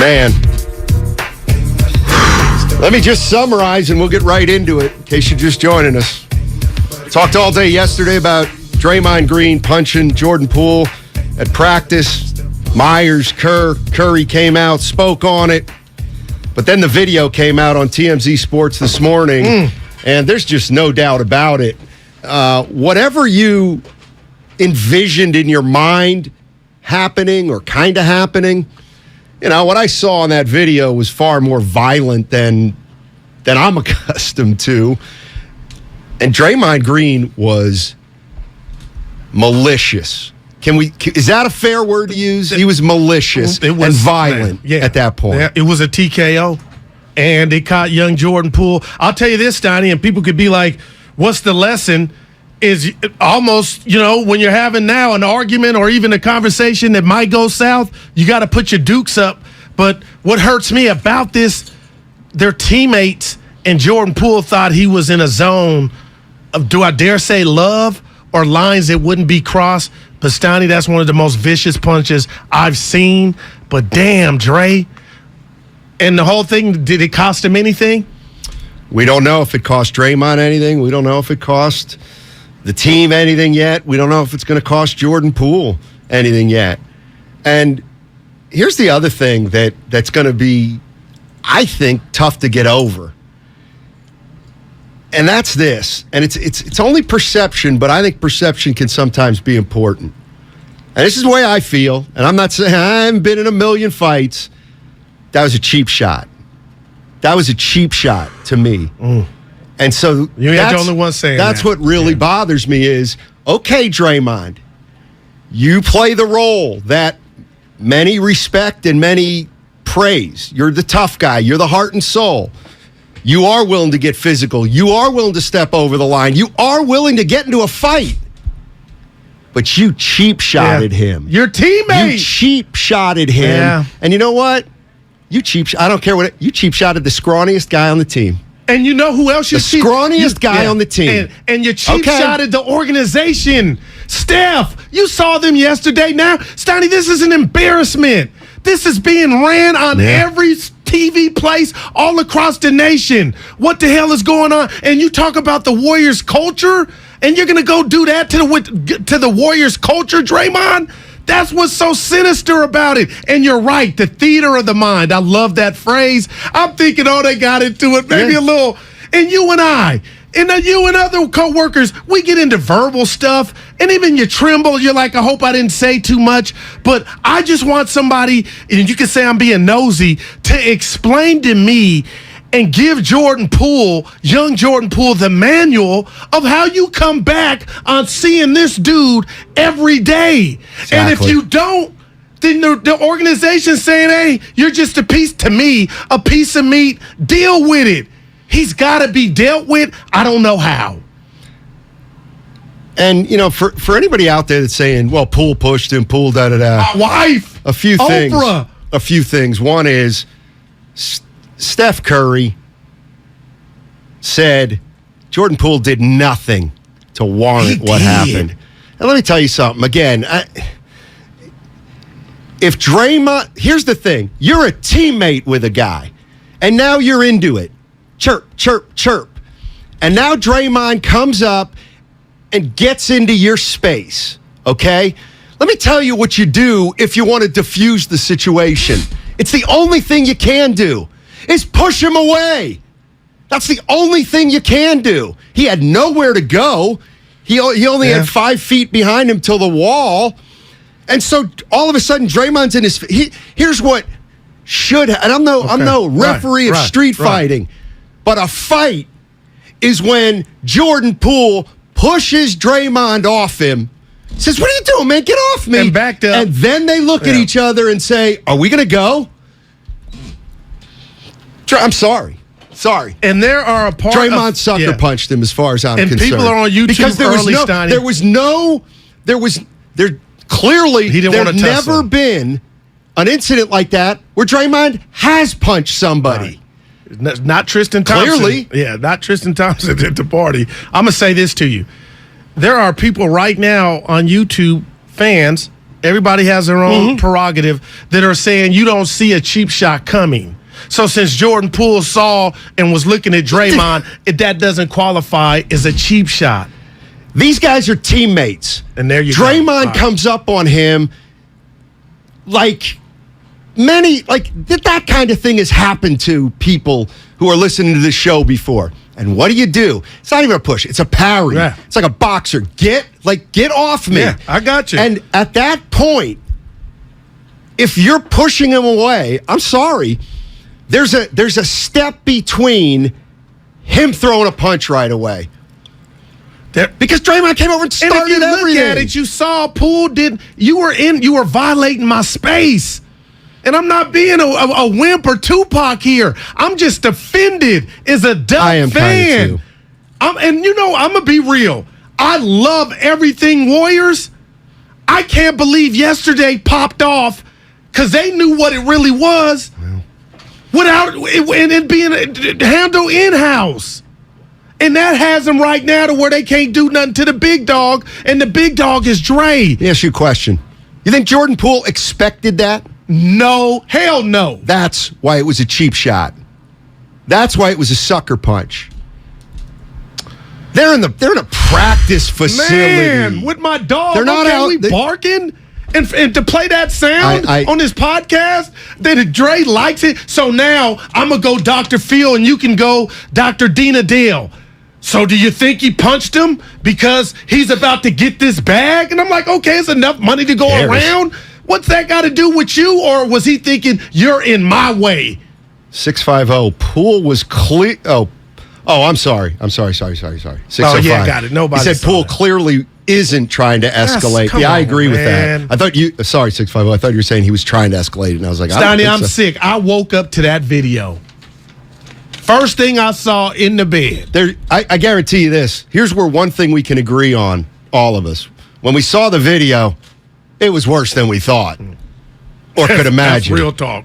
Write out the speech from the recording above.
Man, let me just summarize and we'll get right into it in case you're just joining us. Talked all day yesterday about Draymond Green punching Jordan Poole at practice. Myers, Curry came out, spoke on it. But then the video came out on TMZ Sports this morning, and there's just no doubt about it. Whatever you envisioned in your mind happening or kind of happening, you know, what I saw on that video was far more violent than I'm accustomed to. And Draymond Green was malicious. Is that a fair word to use? He was malicious and violent at that point. Yeah, it was a TKO, and it caught young Jordan Poole. I'll tell you this, Donnie, and people could be like, what's the lesson? Is almost, you know, when you're having now an argument or even a conversation that might go south, you got to put your dukes up. But what hurts me about this, their teammates and Jordan Poole thought he was in a zone of, do I dare say, love or lines that wouldn't be crossed. Pastani, that's one of the most vicious punches I've seen. But damn, Dre. And the whole thing, did it cost him anything? We don't know if it cost Draymond anything. We don't know if it cost the team anything yet. We don't know if it's going to cost Jordan Poole anything yet. And here's the other thing that's going to be, I think, tough to get over. And that's this. And it's only perception, but I think perception can sometimes be important. And this is the way I feel. And I'm not saying I haven't been in a million fights. That was a cheap shot. That was a cheap shot to me. And so you ain't the only one saying that's that. what really bothers me is, okay, Draymond, you play the role that many respect and many praise. You're the tough guy. You're the heart and soul. You are willing to get physical. You are willing to step over the line. You are willing to get into a fight. But you cheap-shotted him. Your teammate. You cheap-shotted him. Yeah. And you know what? I don't care what you cheap-shotted the scrawniest guy on the team. And you know who else you The scrawniest guy on the team. And you cheap-shotted the organization. Steph, you saw them yesterday. Now, Stoney, this is an embarrassment. This is being ran on every TV place all across the nation. What the hell is going on? And you talk about the Warriors culture, and you're going to go do that to the Warriors culture, Draymond? That's what's so sinister about it. And you're right, the theater of the mind. I love that phrase. I'm thinking, they got into it, maybe a little. And you and I, and you and other co-workers, we get into verbal stuff, and even you tremble. You're like, I hope I didn't say too much. But I just want somebody, and you can say I'm being nosy, to explain to me and give young Jordan Poole, the manual of how you come back on seeing this dude every day. Exactly. And if you don't, then the organization's saying, hey, you're just a piece of meat. Deal with it. He's got to be dealt with. I don't know how. And, you know, for anybody out there that's saying, well, Poole pushed him, Poole da-da-da. My wife. A few things. Oprah. A few things. One is Steph Curry said Jordan Poole did nothing to warrant what happened. And let me tell you something. Again, if Draymond, here's the thing. You're a teammate with a guy, and now you're into it. Chirp, chirp, chirp. And now Draymond comes up and gets into your space, okay? Let me tell you what you do if you want to diffuse the situation. It's the only thing you can do is push him away. That's the only thing you can do. He had nowhere to go. He only had 5 feet behind him till the wall. And so all of a sudden, Draymond's in his... Here's what should... And I'm no referee of street fighting. But a fight is when Jordan Poole pushes Draymond off him, says, what are you doing, man? Get off me. And backed up. And then they look at each other and say, are we going to go? I'm sorry. And there are a part Draymond sucker punched him as far as I'm concerned. And people are on YouTube because there there's never been an incident like that where Draymond has punched somebody. Not Tristan Thompson. Clearly. Yeah, not Tristan Thompson at the party. I'm going to say this to you. There are people right now on YouTube, fans, Everybody has their own prerogative that are saying you don't see a cheap shot coming. So since Jordan Poole saw and was looking at Draymond, that doesn't qualify as a cheap shot. These guys are teammates. And there you go. Draymond comes up on him like that kind of thing has happened to people who are listening to this show before. And what do? It's not even a push. It's a parry. Yeah. It's like a boxer. Get off me. Yeah, I got you. And at that point, if you're pushing him away, I'm sorry, there's a step between him throwing a punch right away. Because Draymond came over and started everything. And if you look at it, you saw Poole you were violating my space. And I'm not being a wimp or Tupac here. I'm just offended as a dumb fan. I'm going to be real. I love everything Warriors. I can't believe yesterday popped off because they knew what it really was without it being handled in-house. And that has them right now to where they can't do nothing to the big dog, and the big dog is Dre. Let me ask you a question. You think Jordan Poole expected that? No, hell no. That's why it was a cheap shot. That's why it was a sucker punch. They're in a practice facility. Man, with my dog, they're not out. We barking and to play that sound on this podcast. That Dre likes it. So now I'm gonna go Dr. Phil, and you can go Dr. Dina Dale. So do you think he punched him because he's about to get this bag? And I'm like, okay, it's enough money to go around. What's that got to do with you? Or was he thinking, you're in my way? 650. Poole was clear. Oh, I'm sorry. Sorry. 605. Oh, yeah, got it. Nobody He said Poole clearly isn't trying to escalate. Yes, I agree with man. that. I thought you, sorry, 650. I thought you were saying he was trying to escalate it. And I was like, Stoney, I'm sick. I woke up to that video. First thing I saw in the bed. I guarantee you this. Here's where one thing we can agree on, all of us. When we saw the video, it was worse than we thought or could imagine. That's real talk.